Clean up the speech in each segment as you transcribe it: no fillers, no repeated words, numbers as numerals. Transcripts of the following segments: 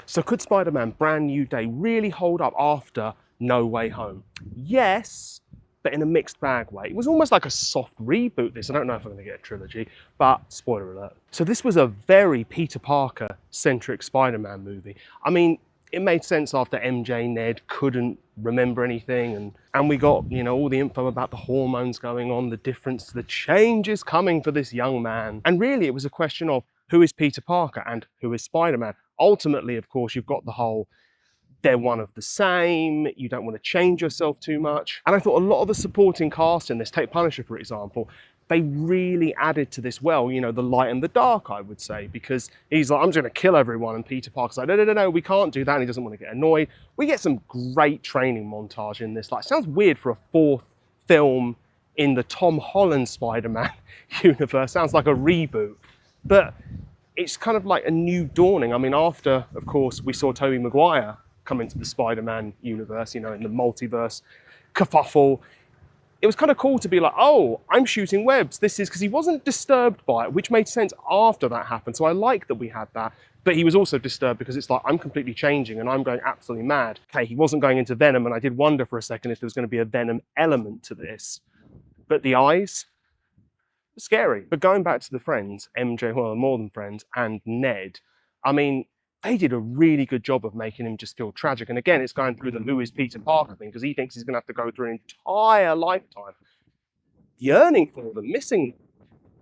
So could Spider-Man Brand New Day really hold up after No Way Home? Yes, but in a mixed bag way. It was almost like a soft reboot, this. I don't know if I'm going to get a trilogy, but spoiler alert. So this was a very Peter Parker-centric Spider-Man movie. I mean, it made sense after MJ Ned couldn't remember anything, and we got, you know, all the info about the hormones going on, the difference, the changes coming for this young man. And really it was a question of who is Peter Parker and who is Spider-Man. Ultimately, of course, you've got the whole they're one of the same, you don't want to change yourself too much. And I thought a lot of the supporting cast in this, take Punisher for example, they really added to this well, you know, the light and the dark, I would say, because he's like, I'm just going to kill everyone, and Peter Parker's like, no, we can't do that, and he doesn't want to get annoyed. We get some great training montage in this. Like, it sounds weird for a fourth film in the Tom Holland Spider-Man universe, sounds like a reboot, but it's kind of like a new dawning. I mean, after, of course, we saw Tobey Maguire come into the Spider-Man universe, you know, in the multiverse kerfuffle, it was kind of cool to be like, oh, I'm shooting webs. This is because he wasn't disturbed by it, which made sense after that happened. So I like that we had that. But he was also disturbed because it's like, I'm completely changing and I'm going absolutely mad. Okay, he wasn't going into Venom, and I did wonder for a second if there was going to be a Venom element to this. But the eyes, scary. But going back to the friends, MJ, well, more than friends, and Ned, I mean, they did a really good job of making him just feel tragic. And again, it's going through the who is Peter Parker thing, because he thinks he's going to have to go through an entire lifetime yearning for them, missing them.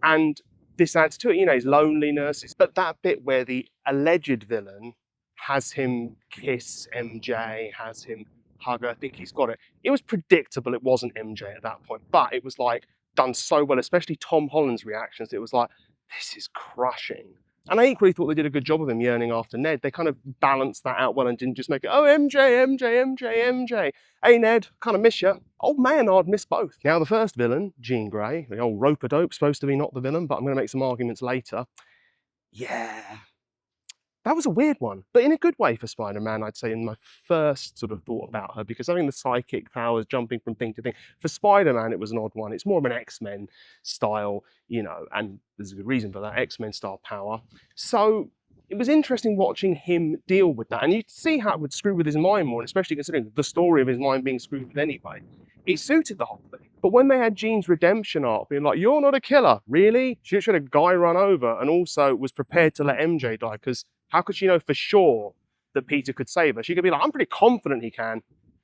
And this adds to it, you know, his loneliness. But that bit where the alleged villain has him kiss MJ, has him hug her, I think he's got it. It was predictable it wasn't MJ at that point, but it was like done so well, especially Tom Holland's reactions. It was like, this is crushing. And I equally thought they did a good job of him yearning after Ned. They kind of balanced that out well and didn't just make it, oh, MJ. Hey, Ned, kind of miss you. Old man, I'd miss both. Now, the first villain, Jean Grey, the old rope-a-dope, supposed to be not the villain, but I'm going to make some arguments later. Yeah, that was a weird one, but in a good way for Spider-Man, I'd say, in my first sort of thought about her, because having the psychic powers, jumping from thing to thing, for Spider-Man, it was an odd one. It's more of an X-Men style, you know, and there's a good reason for that, X-Men style power. So it was interesting watching him deal with that, and you see how it would screw with his mind more, especially considering the story of his mind being screwed with anyway. It suited the whole thing. But when they had Jean's redemption arc, being like, you're not a killer, really? She should have a guy run over, and also was prepared to let MJ die, because how could she know for sure that Peter could save her? She could be like, I'm pretty confident he can.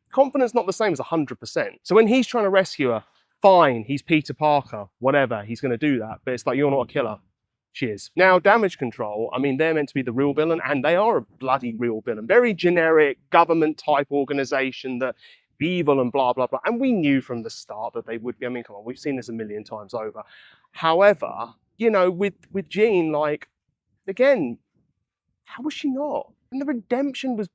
Confidence not the same as 100%. So when he's trying to rescue her, fine, he's Peter Parker, whatever, he's going to do that. But it's like, you're not a killer. She is. Now, Damage Control, I mean, they're meant to be the real villain, and they are a bloody real villain. Very generic, government-type organization that evil and blah, blah, blah. And we knew from the start that they would be. I mean, come on, we've seen this a million times over. However, you know, with Jean, like, again, how was she not? And the redemption was,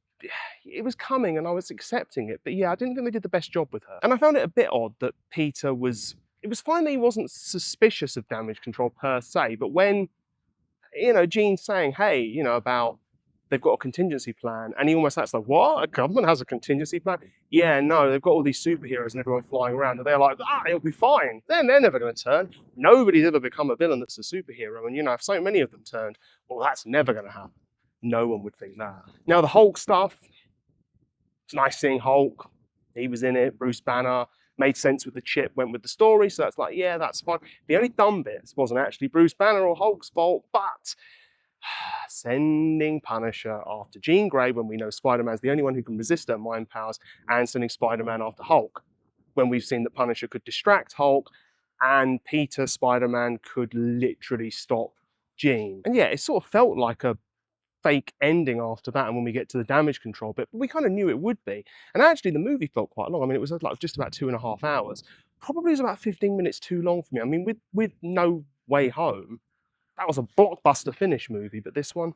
it was coming and I was accepting it. But yeah, I didn't think they did the best job with her. And I found it a bit odd that Peter was, it was fine that he wasn't suspicious of Damage Control per se, but when, you know, Jean's saying, hey, you know, about they've got a contingency plan, and he almost acts like, what? A government has a contingency plan? Yeah, no, they've got all these superheroes and everyone flying around, and they're like, it'll be fine. They're never going to turn. Nobody's ever become a villain that's a superhero, and you know, if so many of them turned, well, that's never going to happen. No one would think that. Now, the Hulk stuff, it's nice seeing Hulk. He was in it, Bruce Banner. Made sense with the chip, went with the story, so that's like, yeah, that's fine. The only dumb bits wasn't actually Bruce Banner or Hulk's fault, but sending Punisher after Jean Grey when we know Spider-Man's the only one who can resist her mind powers, and sending Spider-Man after Hulk when we've seen that Punisher could distract Hulk and Peter Spider-Man could literally stop Jean. And yeah, it sort of felt like a fake ending after that, and when we get to the Damage Control bit, but we kind of knew it would be. And actually the movie felt quite long. I mean, it was like just about 2.5 hours. Probably was about 15 minutes too long for me. I mean, with No Way Home, that was a blockbuster finish movie, but this one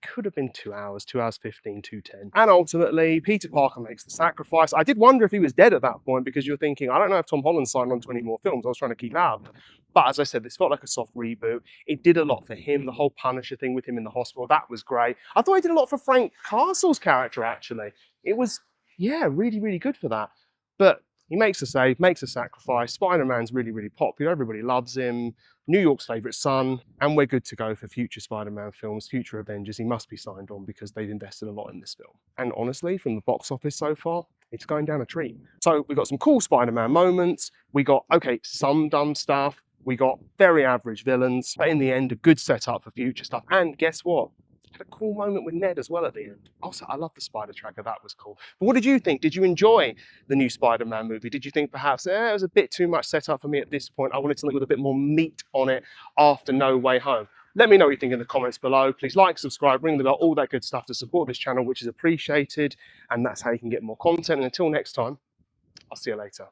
could have been 2 hours, 2 hours 15, 2:10. And ultimately, Peter Parker makes the sacrifice. I did wonder if he was dead at that point, because you're thinking, I don't know if Tom Holland signed on to any more films. I was trying to keep out of them. But as I said, this felt like a soft reboot. It did a lot for him. The whole Punisher thing with him in the hospital, that was great. I thought he did a lot for Frank Castle's character, actually. It was, yeah, really, really good for that. But he makes a save, makes a sacrifice. Spider-Man's really, really popular. Everybody loves him. New York's favourite son, and we're good to go for future Spider-Man films, future Avengers. He must be signed on because they've invested a lot in this film. And honestly, from the box office so far, it's going down a treat. So we got some cool Spider-Man moments. We got, okay, some dumb stuff. We got very average villains, but in the end, a good setup for future stuff. And guess what? Had a cool moment with Ned as well at the end. Also, I love the spider tracker, that was cool. But what did you think? Did you enjoy the new Spider-Man movie? Did you think perhaps it was a bit too much setup for me at this point? I wanted something with a bit more meat on it after No Way Home. Let me know what you think in the comments below. Please like, subscribe, ring the bell, all that good stuff to support this channel, which is appreciated. And that's how you can get more content. And until next time, I'll see you later.